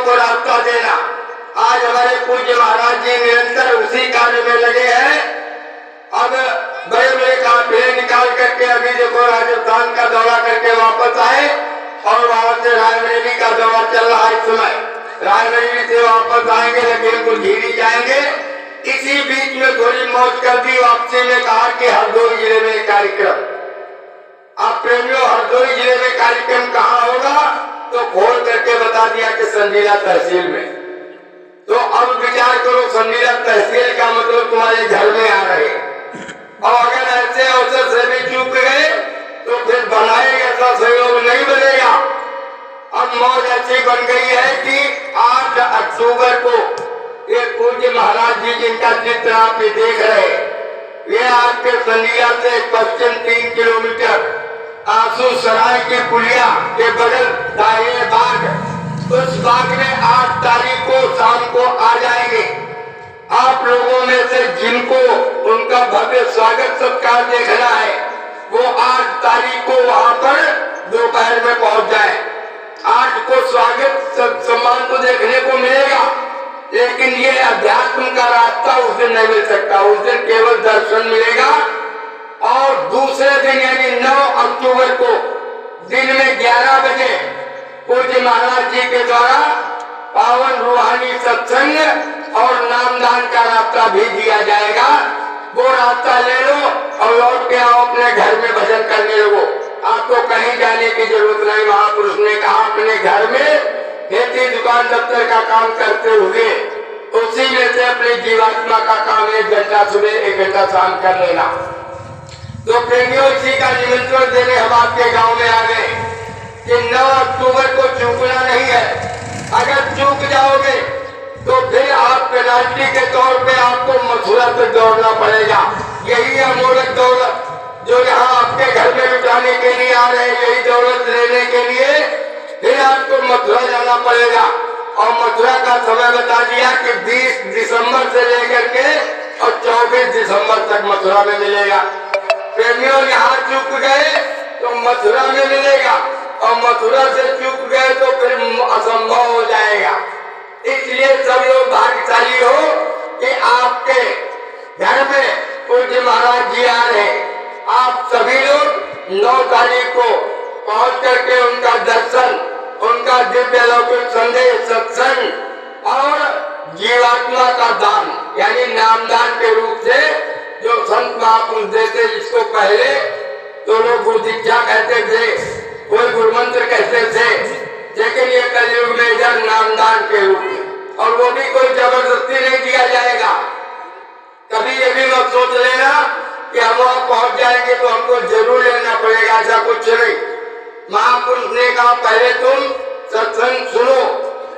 को रास्ता देना। आज हमारे पूज्य महाराज जी निरंतर उसी कार्य में लगे हैं। अब बड़े बड़े काफिले निकाल करके अभी देखो राजस्थान का दौरा करके वापस आए और वहां से रायबरेली का दौरा चल रहा है इस समय। रायबरेली से वापस आएंगे लखीमपुर खीरी जाएंगे। इसी बीच में थोड़ी मौज कर दी, वापसी में कहा कि हरदोई जिले में कार्यक्रम। आप प्रेमियों, हरदोई जिले में कार्यक्रम कहाँ होगा तो खोल करके बता दिया कि संडीला तहसील में। तो अब विचार करो, संडीला तहसील का मतलब तुम्हारे घर में आ रहे, और अगर ऐसे अवसर से भी चूक गए तो फिर बनाएगा ऐसा सहयोग नहीं बनेगा। अब मौज ऐसी बन गई है कि 8 अक्टूबर को ये पूज्य महाराज जी जिनका चित्र आप देख रहे हैं, ये आपके संडीला से पश्चिम 3 किलोमीटर आंसू सराय की पुलिया के बगल दाहिने बाग, उस बाग में 8 तारीख को शाम को आ जाएंगे। आप लोगों में से जिनको उनका भव्य स्वागत सत्कार देखना है वो 8 तारीख को वहां पर दोपहर में पहुंच जाए। 8 को स्वागत सम्मान तो देखने को मिलेगा, लेकिन ये अध्यात्म का रास्ता उस दिन नहीं मिल सकता। उस दिन केवल दर्शन मिलेगा। और दूसरे दिन यानी 9 अक्टूबर को दिन में 11 बजे पूज्य महाराज जी के द्वारा पावन रूहानी सत्संग और नामदान का रास्ता भी दिया जाएगा। वो रास्ता ले लो और लौट के आओ अपने घर में भजन करने लगो। आपको कहीं जाने की जरूरत नहीं। महापुरुष ने कहा अपने घर में खेती दुकान दफ्तर का काम करते हुए उसी में से अपनी जीवात्मा का काम 1 घंटा सुबह 1 घंटा शाम कर लेना। तो प्रेमियों, इसी का निमंत्रण देने हम आपके गांव में आ गए कि 9 अक्टूबर को चूकना नहीं है। अगर चूक जाओगे तो फिर आप पेनाल्टी के तौर पे आपको मथुरा तक दौड़ना पड़ेगा। यही अमोलक दौलत जो यहाँ आपके घर में लुटाने के लिए आ रहे हैं, यही दौलत लेने के लिए फिर आपको मथुरा जाना पड़ेगा। और मथुरा का समय बता दिया कि 20 दिसंबर से लेकर के और 24 दिसंबर तक मथुरा में मिलेगा। प्रेमियों, यहाँ चूक गए तो मथुरा में मिलेगा और मथुरा से चूक गए तो फिर असंभव हो जाएगा। इसलिए सब लोग भाग्यशाली हो कि आपके घर में पूज्य महाराज जी आ रहे। आप सभी लोग 9 तारीख को पहुंच करके उनका दर्शन, उनका दिव्य लौकिक संदेश, सत्संग और जीवात्मा का दान यानी नामदान के रूप से जो संत महापुरुष देते, जिसको पहले तो लोग गुरु दीक्षा कहते थे, कोई गुरु मंत्र कहते थे, लेकिन ये कलयुग में इधर नामदान के रूप में, और वो भी कोई जबरदस्ती नहीं दिया जाएगा। कभी ये भी मत सोच लेना कि हम वहां पहुंच जाएंगे तो हमको जरूर लेना पड़ेगा, ऐसा कुछ नहीं। महापुरुष ने कहा पहले तुम सत्संग सुनो,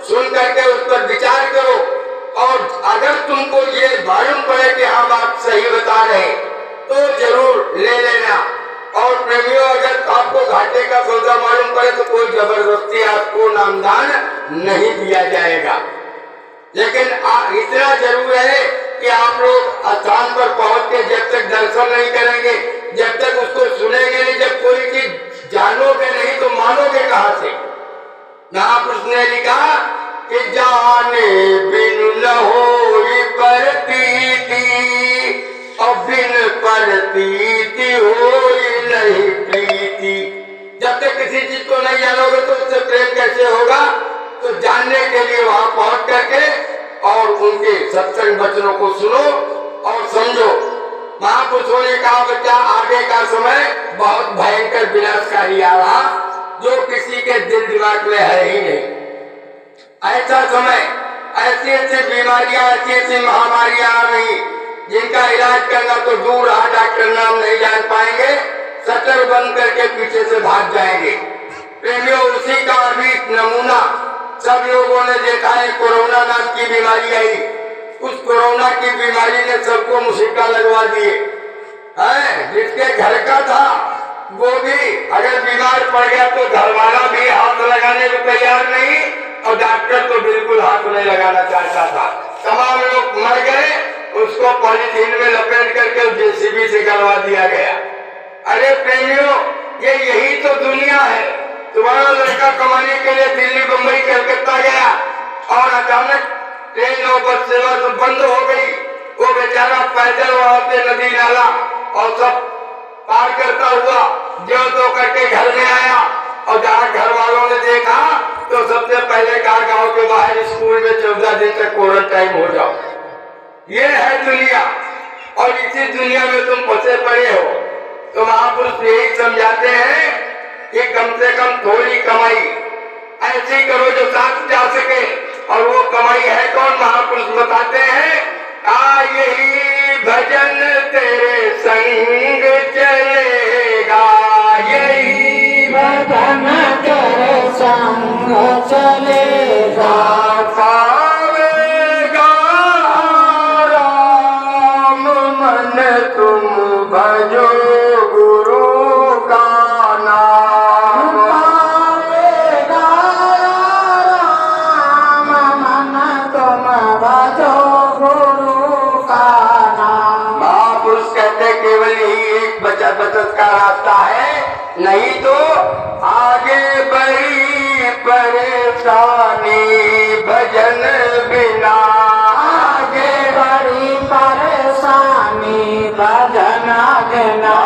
सुन करके उस पर विचार करो, और अगर तुमको ये मालूम पड़े कि हाँ बात सही बता रहे तो जरूर ले लेना। और प्रेमियों, अगर आपको घाटे का सौदा मालूम पड़े तो कोई जबरदस्ती आपको नामदान नहीं दिया जाएगा। लेकिन इतना जरूर है कि आप लोग स्थान पर पहुंच के जब तक दर्शन नहीं करेंगे, जब तक उसको सुनेंगे नहीं, जब कोई चीज जानोगे नहीं तो मानोगे कहाँ से। महापुरुष ने लिखा कि जाने बिनु न होई प्रतीति और बिन प्रतीति होई नहीं प्रीति। जब तक किसी चीज को नहीं जानोगे तो उससे प्रेम कैसे होगा। तो जानने के लिए वहां पहुंच करके और उनके सत्संग वचनों को सुनो और समझो। महापुरुषों ने कहा बच्चा आगे का समय बहुत भयंकर विनाशकारी आ रहा, जो किसी के दिल दिमाग में है ही नहीं। ऐसा समय, ऐसी ऐसी बीमारियां, ऐसी ऐसी महामारियां आ रही जिनका इलाज करना तो दूर रहा, डॉक्टर नाम नहीं जान पाएंगे, शटर बंद करके पीछे से भाग जाएंगे। प्रेमियों, उसी का अभी नमूना सब लोगों ने देखा है। कोरोना नाम की बीमारी आई, उस कोरोना की बीमारी ने सबको मुसीबत लगवा दिए। जिसके घर का था वो भी अगर बीमार पड़ गया तो घरवाला भी हाथ लगाने को तैयार नहीं, और डॉक्टर तो बिल्कुल हाथ नहीं लगाना चाहता था। तमाम लोग मर गए, उसको पॉलीथीन में लपेट करके जेसीबी से करवा दिया गया। अरे प्रेमियों, ये यही तो दुनिया है। तुम्हारा लड़का कमाने के लिए दिल्ली, मुंबई, कलकत्ता गया, वो बस सेवा सब बंद हो गई। वो बेचारा पैदल वहां पे नदी नाला और सब पार करता हुआ जो तो करके घर में आया। और जहाँ घर वालों ने देखा तो सबसे पहले कहा गांव के बाहर स्कूल में 14 दिन तक क्वारंटाइन हो जाओ। ये है दुनिया और इसी दुनिया में तुम फंसे पड़े हो। तो महापुरुष यही समझाते हैं कि कम से कम थोड़ी कमाई ऐसी करो जो साथ जा सके। और वो कमाई है कौन? महापुरुष बताते हैं यही भजन तेरे संग चलेगा, यही भजन तेरे संग चलेगा, पावेगा राम मन तुम भजो गुरु का नाम। पावेगा राम मन तुम भजो गुरु का नाम। महापुरुष कहते केवल यही एक बचत का रास्ता है, नहीं तो आगे बड़ी परेशानी भजन बिना। आगे बड़ी परेशानी भजन बिना।